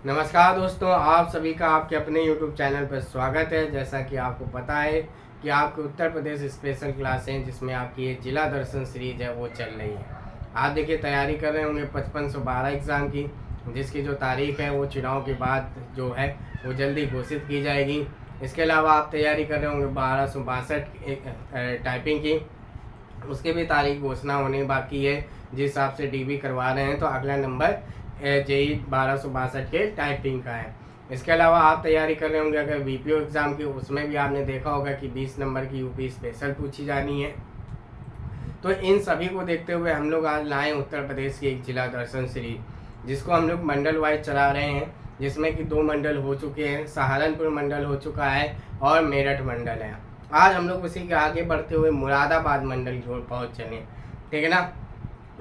नमस्कार दोस्तों, आप सभी का आपके अपने YouTube चैनल पर स्वागत है। जैसा कि आपको पता है कि आपके उत्तर प्रदेश स्पेशल क्लास हैं जिसमें आपकी ये जिला दर्शन सीरीज है वो चल रही है। आप देखिए तैयारी कर रहे होंगे 5512 एग्ज़ाम की, जिसकी जो तारीख है वो चुनाव के बाद जो है वो जल्दी घोषित की जाएगी। इसके अलावा आप तैयारी कर रहे होंगे 1262 टाइपिंग की, उसकी भी तारीख घोषणा होने बाकी है। जिस हिसाब से DB करवा रहे हैं तो अगला नंबर JEE 1262 के टाइपिंग का है। इसके अलावा आप तैयारी कर रहे होंगे अगर VPO एग्ज़ाम की, उसमें भी आपने देखा होगा कि 20 नंबर की UP स्पेशल पूछी जानी है। तो इन सभी को देखते हुए हम लोग आज लाए उत्तर प्रदेश की एक जिला दर्शन सीरीज, जिसको हम लोग मंडल वाइज चला रहे हैं, जिसमें कि 2 मंडल हो चुके हैं। सहारनपुर मंडल हो चुका है और मेरठ मंडल है। आज हम लोग उसी के आगे बढ़ते हुए मुरादाबाद मंडल की ओर पहुँच चले, ठीक है ना।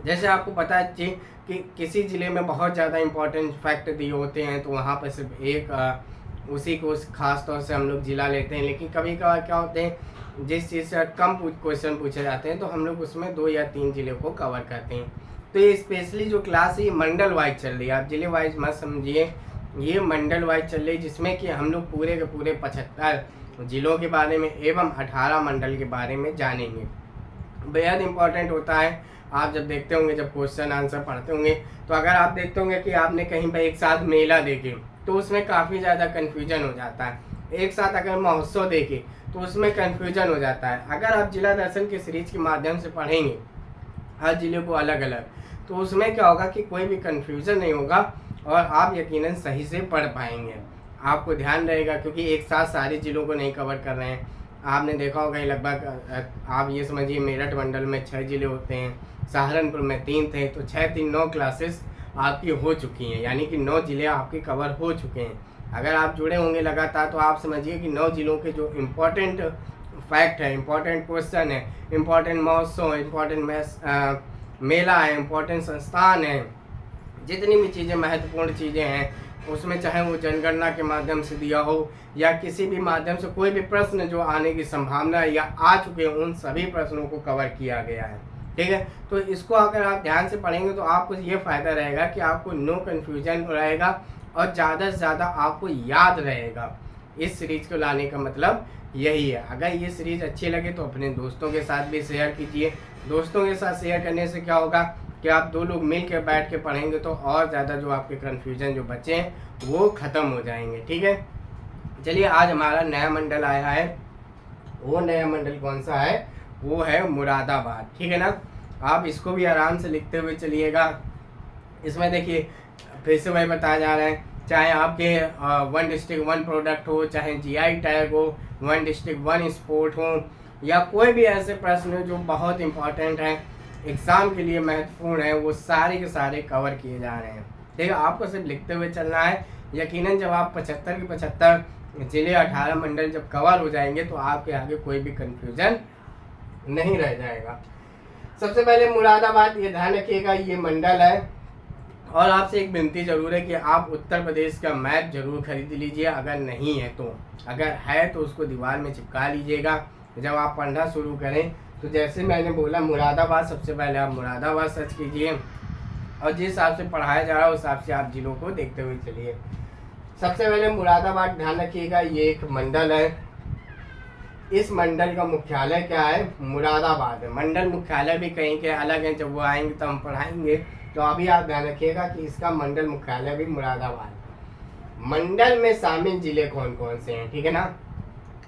जैसे आपको पता है कि किसी ज़िले में बहुत ज़्यादा इंपॉर्टेंट फैक्ट दिए होते हैं तो वहाँ पर सिर्फ एक उसी को खास तौर से हम लोग ज़िला लेते हैं। लेकिन कभी कभार क्या होते हैं, जिस चीज़ से कम क्वेश्चन पूछे जाते हैं तो हम लोग उसमें 2 या 3 ज़िले को कवर करते हैं। तो ये स्पेशली जो क्लास है ये मंडल वाइज चल रही है, आप ज़िले वाइज मत समझिए, ये मंडल वाइज चल रही है, जिसमें कि हम लोग पूरे के पूरे 75 ज़िलों के बारे में एवं 18 मंडल के बारे में जानेंगे। बेहद इंपॉर्टेंट होता है। आप जब देखते होंगे, जब क्वेश्चन आंसर पढ़ते होंगे, तो अगर आप देखते होंगे कि आपने कहीं पर एक साथ मेला देखे तो उसमें काफ़ी ज़्यादा कन्फ्यूजन हो जाता है। एक साथ अगर महोत्सव देखे तो उसमें कन्फ्यूजन हो जाता है। अगर आप जिला दर्शन की सीरीज के माध्यम से पढ़ेंगे हर ज़िले को अलग अलग, तो उसमें क्या होगा कि कोई भी कन्फ्यूजन नहीं होगा और आप यकीनन सही से पढ़ पाएंगे। आपको ध्यान रहेगा क्योंकि एक साथ सारे ज़िलों को नहीं कवर कर रहे हैं। आपने देखा होगा लगभग आप ये समझिए मेरठ मंडल में 6 ज़िले होते हैं, सहारनपुर में 3 थे, तो 6 3 9 क्लासेस आपकी हो चुकी हैं, यानी कि 9 ज़िले आपके कवर हो चुके हैं। अगर आप जुड़े होंगे लगातार तो आप समझिए कि 9 ज़िलों के जो इम्पोर्टेंट फैक्ट है, इम्पोर्टेंट क्वेश्चन है, इम्पोर्टेंट महोत्सव, इम्पोर्टेंट मेला है, इम्पोर्टेंट संस्थान है, जितनी भी चीज़ें महत्वपूर्ण चीज़ें हैं उसमें, चाहे वो जनगणना के माध्यम से दिया हो या किसी भी माध्यम से कोई भी प्रश्न जो आने की संभावना है या आ चुके हैं, उन सभी प्रश्नों को कवर किया गया है, ठीक है। तो इसको अगर आप ध्यान से पढ़ेंगे तो आपको ये फ़ायदा रहेगा कि आपको नो कन्फ्यूजन रहेगा और ज़्यादा से ज़्यादा आपको याद रहेगा। इस सीरीज़ को लाने का मतलब यही है। अगर ये सीरीज़ अच्छी लगे तो अपने दोस्तों के साथ भी शेयर कीजिए। दोस्तों के साथ शेयर करने से क्या होगा कि आप 2 लोग मिल के बैठ के पढ़ेंगे तो और ज़्यादा जो आपके कन्फ्यूजन जो बचे हैं वो ख़त्म हो जाएंगे, ठीक है। चलिए, आज हमारा नया मंडल आया है। वो नया मंडल कौन सा है? वो है मुरादाबाद, ठीक है ना। आप इसको भी आराम से लिखते हुए चलिएगा। इसमें देखिए फिर से वही बताया जा रहा है, चाहे आपके 1 डिस्ट्रिक्ट 1 प्रोडक्ट हो, चाहे GI टैग हो, 1 डिस्ट्रिक्ट 1 स्पोर्ट हो, या कोई भी ऐसे प्रश्न जो बहुत इंपॉर्टेंट हैं, एग्ज़ाम के लिए महत्वपूर्ण है, वो सारे के सारे कवर किए जा रहे हैं, ठीक है। आपको सिर्फ लिखते हुए चलना है। यकीनन जब आप 75 के 75 ज़िले 18 मंडल जब कवर हो जाएंगे तो आपके आगे कोई भी कन्फ्यूजन नहीं रह जाएगा। सबसे पहले मुरादाबाद, ये ध्यान रखिएगा, ये मंडल है। और आपसे एक विनती ज़रूर है कि आप उत्तर प्रदेश का मैप जरूर खरीद लीजिए, अगर नहीं है तो। अगर है तो उसको दीवार में चिपका लीजिएगा जब आप पढ़ना शुरू करें। तो जैसे मैंने बोला मुरादाबाद, सबसे पहले आप मुरादाबाद सर्च कीजिए और जिस हिसाब से पढ़ाया जा रहा है उस हिसाब से आप जिलों को देखते हुए चलिए। सबसे पहले मुरादाबाद, ध्यान रखिएगा, ये एक मंडल है। इस मंडल का मुख्यालय क्या है? मुरादाबाद है। मंडल मुख्यालय भी कहीं के अलग हैं, जब वो आएंगे तो हम पढ़ाएंगे। तो अभी आप ध्यान रखिएगा कि इसका मंडल मुख्यालय भी मुरादाबाद है। मंडल में शामिल जिले कौन कौन से हैं, ठीक है ना।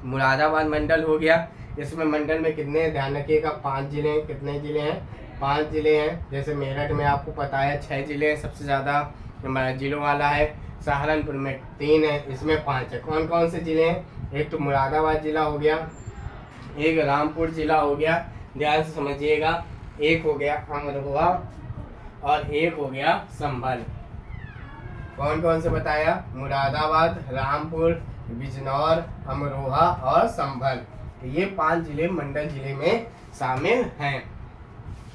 मुरादाबाद मंडल हो गया। इसमें मंडल में कितने हैं? ध्यान रखिएगा 5 जिले हैं। कितने जिले हैं? 5 जिले हैं। जैसे मेरठ में आपको पता है 6 जिले हैं, सबसे ज़्यादा जिलों वाला है। सहारनपुर में 3 है, इसमें 5 है। कौन कौन से जिले हैं? एक तो मुरादाबाद जिला हो गया, एक रामपुर जिला हो गया, ध्यान से समझिएगा, एक हो गया अमरोहा और एक हो गया संभल। कौन कौन से बताया? मुरादाबाद, रामपुर, बिजनौर, अमरोहा और संभल। ये 5 जिले मंडल जिले में शामिल हैं,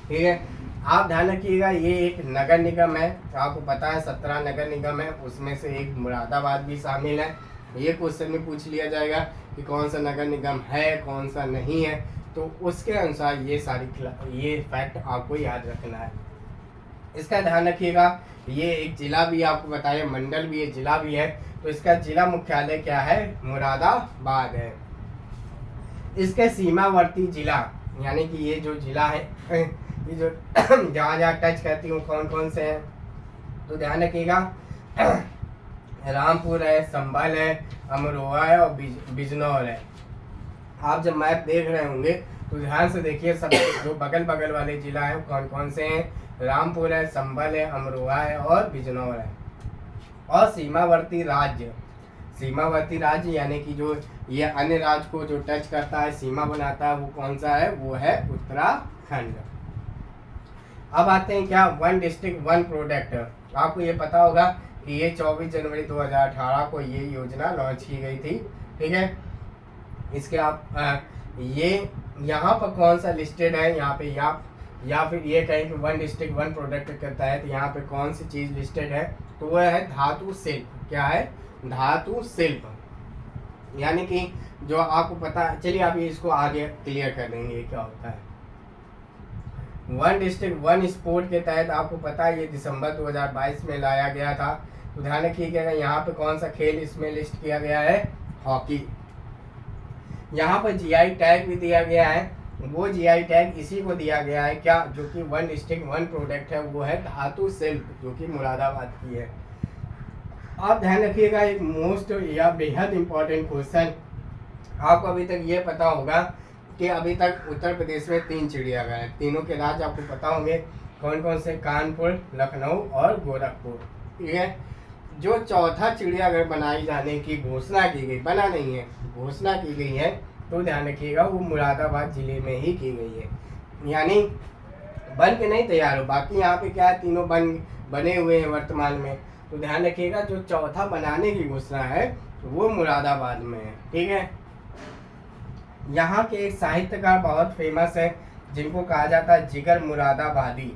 ठीक है। आप ध्यान रखिएगा, ये एक नगर निगम है। तो आपको पता है 17 नगर निगम है, उसमें से एक मुरादाबाद भी शामिल है। ये क्वेश्चन में पूछ लिया जाएगा कि कौन सा नगर निगम है, कौन सा नहीं है, तो उसके अनुसार ये फैक्ट आपको याद रखना है। इसका ध्यान रखिएगा, ये एक जिला भी आपको बताया, मंडल भी है, जिला भी है। तो इसका जिला मुख्यालय क्या है? मुरादाबाद है। इसके सीमावर्ती जिला यानी कि ये जो जिला है ये जो जहाँ जहाँ टच करती हूँ कौन कौन से हैं, तो ध्यान रखिएगा रामपुर है, संभल है, अमरोहा है और बिजनौर है। आप जब मैप देख रहे होंगे तो ध्यान से देखिए, सब जो बगल बगल वाले जिला है कौन कौन से हैं। रामपुर है, संभल है, अमरोहा है और बिजनौर है। और सीमावर्ती राज्य यानी कि जो ये अन्य राज्य को जो टच करता है, सीमा बनाता है, वो कौन सा है? वो है उत्तराखंड। अब आते हैं क्या, वन डिस्ट्रिक्ट वन प्रोडक्ट। आपको ये पता होगा कि ये 24 जनवरी 2018 को ये योजना लॉन्च की गई थी, ठीक है। इसके आप ये यहाँ पर कौन सा लिस्टेड है यहाँ पे, या फिर ये कहें कि वन डिस्ट्रिक्ट वन प्रोडक्ट करता है, तो यहाँ पे कौन सी चीज़ लिस्टेड है? तो वह है धातु शिल्प। क्या है? धातु शिल्प। यानी कि जो आपको पता है, चलिए अभी इसको आगे क्लियर कर देंगे ये क्या होता है। वन डिस्ट्रिक्ट वन स्पोर्ट के तहत आपको पता है ये दिसंबर 2022 में लाया गया था। तो ध्यान रखिएगा यहाँ पे कौन सा खेल इसमें लिस्ट किया गया है? हॉकी। यहाँ पर जीआई टैग भी दिया गया है। वो जीआई टैग इसी को दिया गया है क्या, जो कि वन डिस्ट्रिक्ट वन प्रोडक्ट है, वो है धातु शिल्प, जो कि मुरादाबाद की है। आप ध्यान रखिएगा एक मोस्ट या बेहद इंपॉर्टेंट क्वेश्चन, आपको अभी तक ये पता होगा कि अभी तक उत्तर प्रदेश में 3 चिड़ियाघर हैं। तीनों के राज्य आपको पता होंगे कौन कौन से, कानपुर, लखनऊ और गोरखपुर, ठीक है। जो चौथा चिड़ियाघर बनाई जाने की घोषणा की गई, बना नहीं है, घोषणा की गई है, तो ध्यान रखिएगा वो मुरादाबाद जिले में ही की गई है। यानी बन के नहीं तैयार हो, बाकी यहाँ पे क्या है, तीनों बने हुए हैं वर्तमान में। तो ध्यान रखिएगा जो चौथा बनाने की घोषणा है वो मुरादाबाद में है, ठीक है। यहाँ के एक साहित्यकार बहुत फेमस है जिनको कहा जाता है जिगर मुरादाबादी।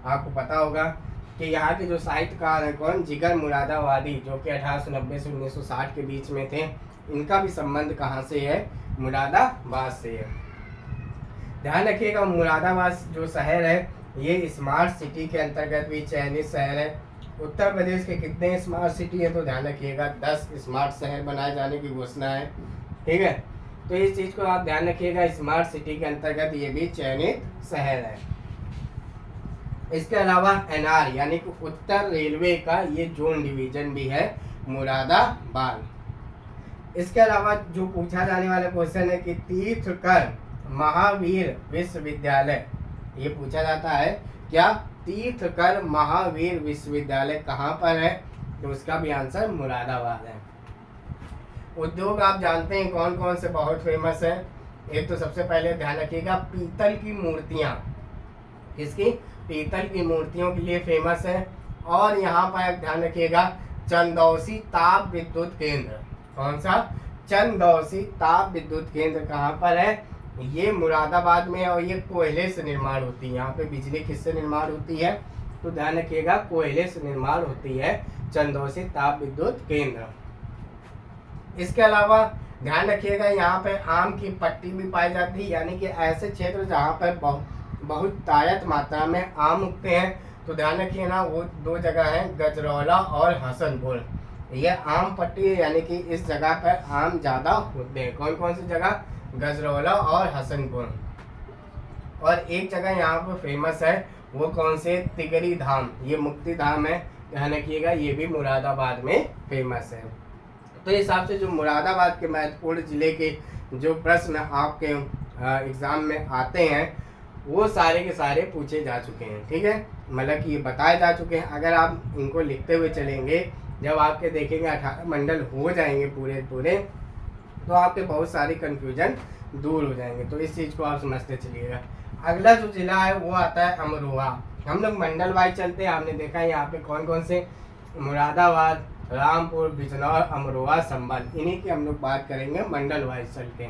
आपको पता होगा कि यहाँ के जो साहित्यकार हैं कौन, जिगर मुरादाबादी, जो कि 1890 से 1960 के बीच में थे। इनका भी संबंध कहाँ से है? मुरादाबाद से है। ध्यान रखिएगा मुरादाबाद जो शहर है ये स्मार्ट सिटी के अंतर्गत भी चयनित शहर है। उत्तर प्रदेश के कितने स्मार्ट सिटी है? तो ध्यान रखिएगा 10 स्मार्ट शहर बनाए जाने की घोषणा है, ठीक है। तो इस चीज़ को आप ध्यान रखिएगा, स्मार्ट सिटी के अंतर्गत ये भी चयनित शहर है। इसके अलावा एनआर यानी कि उत्तर रेलवे का ये जोन डिवीजन भी है मुरादाबाद। इसके अलावा जो पूछा जाने वाला क्वेश्चन है कि तीर्थकर महावीर विश्वविद्यालय, ये पूछा जाता है क्या, तीर्थकर महावीर विश्वविद्यालय कहाँ पर है? तो उसका भी आंसर मुरादाबाद है। उद्योग आप जानते हैं कौन कौन से बहुत फेमस है। एक तो सबसे पहले ध्यान रखिएगा पीतल की मूर्तियाँ, किसकी? पीतल की मूर्तियों के लिए फेमस है। और यहाँ पर ध्यान रखिएगा चंदौसी ताप विद्युत केंद्र। कौन सा? चंदौसी ताप विद्युत केंद्र कहाँ पर है? ये मुरादाबाद में है और ये कोयले से निर्माण होती है। यहाँ पे बिजली किससे निर्माण होती है? तो ध्यान रखिएगा कोयले से निर्माण होती है चंदौसी ताप विद्युत केंद्र। इसके अलावा ध्यान रखिएगा यहाँ पे आम की पट्टी भी पाई जाती है, यानी कि ऐसे क्षेत्र जहाँ पर बहुत तायत मात्रा में आम उगते हैं। तो ध्यान रखिए ना, वो 2 जगह हैं, गजरौला और हसनपुर। ये आम पट्टी है, यानी कि इस जगह पर आम ज़्यादा होते हैं। कौन कौन सी जगह? गजरौला और हसनपुर। और एक जगह यहाँ पर फेमस है, वो कौन से? तिगरी धाम, ये मुक्ति धाम है। ध्यान रखिएगा ये भी मुरादाबाद में फेमस है। तो इस हिसाब से जो मुरादाबाद के महत्वपूर्ण जिले के जो प्रश्न आपके एग्ज़ाम में आते हैं वो सारे के सारे पूछे जा चुके हैं, ठीक है। मतलब कि ये बताए जा चुके हैं। अगर आप इनको लिखते हुए चलेंगे, जब आपके देखेंगे 18 मंडल हो जाएंगे पूरे, तो आपके बहुत सारी कन्फ्यूजन दूर हो जाएंगे। तो इस चीज़ को आप समझते चलिएगा। अगला जो जिला है वो आता है अमरोहा। हम लोग मंडल वाइज चलते हैं। आपने देखा है यहाँ पे कौन कौन से, मुरादाबाद, रामपुर, बिजनौर, अमरोहा, संभल, इन्हीं की हम लोग बात करेंगे मंडल वाइज चल के।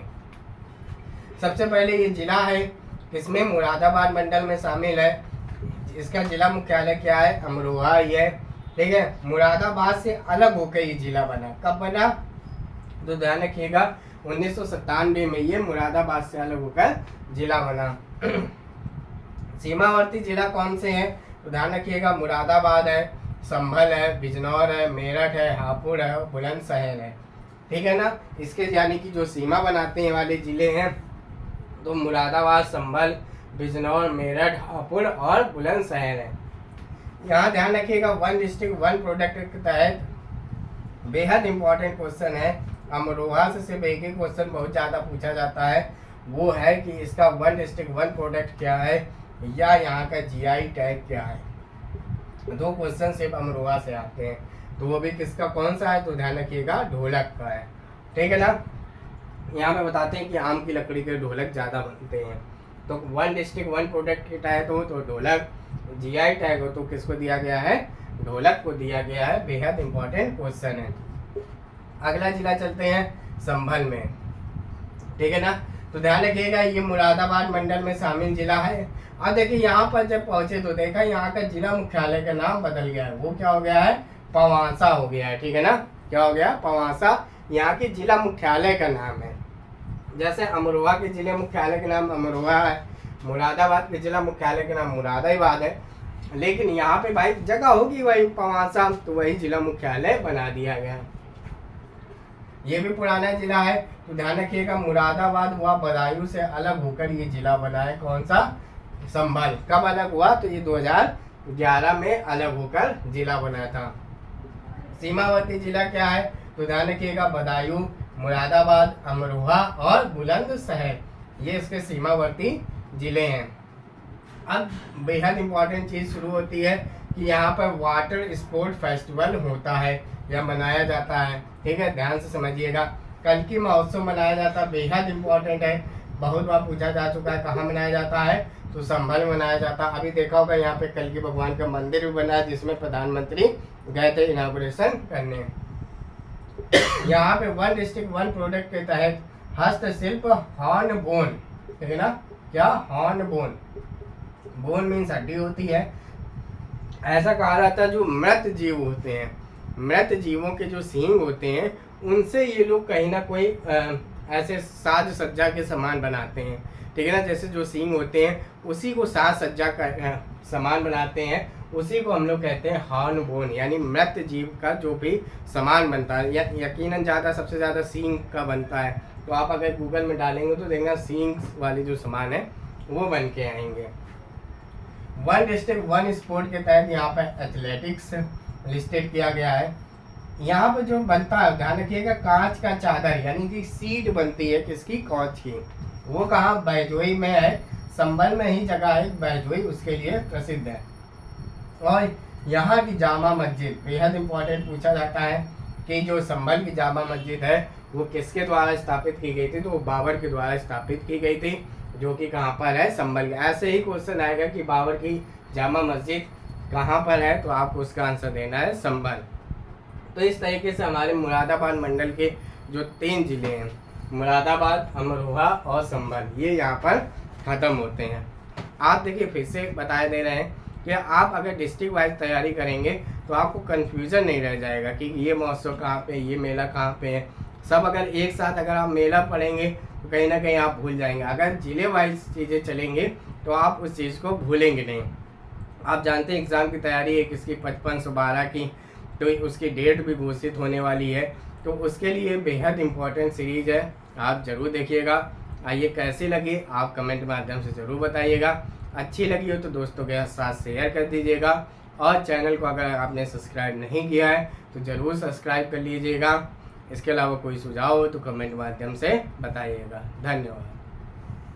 सबसे पहले ये जिला है, इसमें मुरादाबाद मंडल में शामिल है। इसका जिला मुख्यालय क्या है? अमरोहा ही है, ठीक है। मुरादाबाद से अलग होकर ये जिला बना। कब बना? तो ध्यान रखिएगा 1997 में ये मुरादाबाद से अलग होकर जिला बना। सीमावर्ती जिला कौन से हैं? तो ध्यान रखिएगा, मुरादाबाद है, संभल है, बिजनौर है, मेरठ है, हापुड़ है, बुलंदशहर है। ठीक है ना। इसके यानी कि जो सीमा बनाते हैं वाले जिले हैं तो मुरादाबाद, संभल, बिजनौर, मेरठ, हापुड़ और बुलंदशहर है। यहाँ ध्यान रखिएगा, वन डिस्ट्रिक्ट वन प्रोडक्ट के तहत बेहद इंपॉर्टेंट क्वेश्चन है। अमरोहा से सिर्फ एक ही क्वेश्चन बहुत ज़्यादा पूछा जाता है, वो है कि इसका वन डिस्ट्रिक्ट वन प्रोडक्ट क्या है या यहाँ का जीआई टैग क्या है। दो क्वेश्चन सिर्फ अमरोहा से आते हैं, तो वो भी किसका कौन सा है, तो ध्यान रखिएगा ढोलक का है। ठीक है ना। यहाँ पे बताते हैं कि आम की लकड़ी के ढोलक ज़्यादा बनते हैं। तो वन डिस्ट्रिक्ट वन प्रोडक्ट के तहत हो तो ढोलक, जीआई टैग हो तो किसको दिया गया है, ढोलक को दिया गया है। बेहद इंपॉर्टेंट क्वेश्चन है। अगला जिला चलते हैं संभल में। ठीक है ना। तो ध्यान रखिएगा, ये मुरादाबाद मंडल में शामिल जिला है। अब देखिए यहाँ पर जब पहुंचे तो देखा यहाँ का जिला मुख्यालय का नाम बदल गया है। वो क्या हो गया है, पवासा हो गया है। ठीक है ना। क्या हो गया, पवासा यहाँ के जिला मुख्यालय का नाम है। जैसे अमरोहा के जिले मुख्यालय का नाम अमरोहा है, मुरादाबाद के जिला मुख्यालय का नाम मुरादाबाद है, लेकिन यहाँ पे भाई जगह होगी वही पवासा, तो वही जिला मुख्यालय बना दिया गया। ये भी पुराना जिला है। तो ध्यान रखिएगा, मुरादाबाद हुआ बदायूं से अलग होकर ये जिला बना है। कौन सा, संभल। कब अलग हुआ, तो ये 2011 में अलग होकर जिला बना था। सीमावर्ती जिला क्या है, तो ध्यान रखिएगा, बदायूं, मुरादाबाद, अमरोहा और बुलंदशहर, ये इसके सीमावर्ती जिले हैं। अब बेहद इंपॉर्टेंट चीज़ शुरू होती है कि यहाँ पर वाटर स्पोर्ट फेस्टिवल होता है या मनाया जाता है। ठीक है, ध्यान से समझिएगा। कल्की महोत्सव मनाया जाता है, बेहद इंपॉर्टेंट है, बहुत बार पूछा जा चुका है। कहाँ मनाया जाता है, तो संभल मनाया जाता है। अभी देखा होगा यहाँ पे कल्की भगवान का मंदिर भी बना है, जिसमें प्रधानमंत्री गए थे इनागुरेशन करने। यहाँ पे वन डिस्ट्रिक्ट वन प्रोडक्ट के तहत हस्तशिल्प हॉर्न बोन। ठीक है ना। क्या, हॉर्न बोन, बोन मीन्स हड्डी होती है। ऐसा कहा जाता है जो मृत जीव होते हैं, मृत जीवों के जो सींग होते हैं उनसे ये लोग कहीं ना कोई ऐसे साज सज्जा के सामान बनाते हैं। ठीक है ना। जैसे जो सींग होते हैं उसी को साज सज्जा का सामान बनाते हैं, उसी को हम लोग कहते हैं हॉर्न बोन, यानी मृत जीव का जो भी सामान बनता है। यकीनन ज़्यादा सबसे ज़्यादा सींग का बनता है। तो आप अगर गूगल में डालेंगे तो देखना सींग वाली जो सामान है वो बन के आएंगे। वन डिस्ट्रिक्ट वन स्पोर्ट के तहत यहाँ पर एथलेटिक्स लिस्टेड किया गया है। यहाँ पर जो बनता है, ध्यान रखिएगा, कांच का चादर यानी कि सीट बनती है किसकी, कांच की। वो कहाँ, बैजोई में है। संभल में ही जगह है बैजोई, उसके लिए प्रसिद्ध है। और यहाँ की जामा मस्जिद बेहद इंपॉर्टेंट पूछा जाता है कि जो संभल की जामा मस्जिद है वो किसके द्वारा स्थापित की गई थी, तो वो बाबर के द्वारा स्थापित की गई थी, जो कि कहाँ पर है, संभल। ऐसे ही क्वेश्चन आएगा कि बाबर की जामा मस्जिद कहाँ पर है, तो आपको उसका आंसर देना है संभल। तो इस तरीके से हमारे मुरादाबाद मंडल के जो 3 जिले हैं, मुरादाबाद, अमरोहा और संभल, ये यहाँ पर ख़त्म होते हैं। आप देखिए फिर से बताए दे रहे हैं कि आप अगर डिस्ट्रिक्ट वाइज तैयारी करेंगे तो आपको कन्फ्यूज़न नहीं रह जाएगा कि ये महोत्सव कहाँ पे, ये मेला कहाँ पे है। सब अगर एक साथ अगर आप मेला पढ़ेंगे तो कहीं ना कहीं आप भूल जाएंगे। अगर जिले वाइज चीज़ें चलेंगे तो आप उस चीज़ को भूलेंगे नहीं। आप जानते हैं एग्ज़ाम की तैयारी है किसकी, 5512 की, तो उसकी डेट भी घोषित होने वाली है। तो उसके लिए बेहद इंपॉर्टेंट सीरीज़ है, आप ज़रूर देखिएगा। आइए कैसी लगी आप कमेंट माध्यम से ज़रूर बताइएगा। अच्छी लगी हो तो दोस्तों के साथ शेयर कर दीजिएगा, और चैनल को अगर आपने सब्सक्राइब नहीं किया है तो ज़रूर सब्सक्राइब कर लीजिएगा। इसके अलावा कोई सुझाव हो तो कमेंट माध्यम से बताइएगा। धन्यवाद।